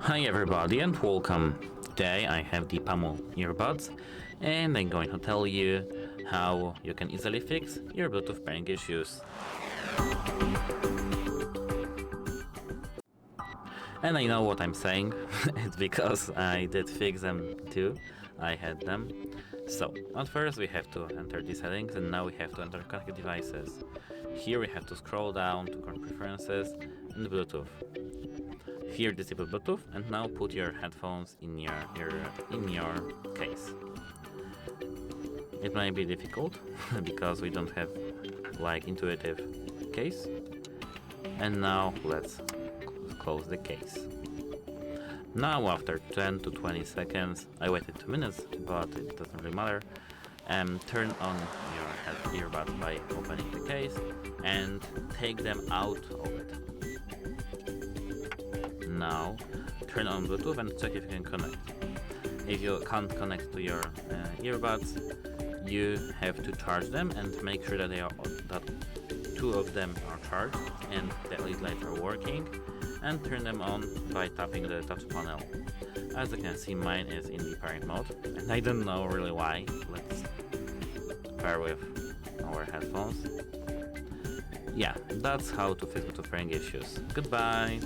Hi everybody and welcome. Today I have the PaMu earbuds and I'm going to tell you how you can easily fix your Bluetooth pairing issues. And I know what I'm saying, it's because I did fix them too, I had them. So, at first we have to enter the settings and now we have to enter connected devices. Here we have to scroll down to current preferences and Bluetooth. Here disable Bluetooth and now put your headphones in your case. It might be difficult because we don't have like intuitive case. And now let's close the case. Now after 10 to 20 seconds, I waited 2 minutes, but it doesn't really matter. Turn on your earbuds by opening the case and take them out of it. Now turn on Bluetooth and check if you can connect. If you can't connect to your earbuds, you have to charge them and make sure that that 2 of them are charged and the LED lights are working, and turn them on by tapping the touch panel. As you can see, mine is in the pairing mode and I don't know really why. Let's pair with our headphones. Yeah, that's how to fix Bluetooth pairing issues. Goodbye!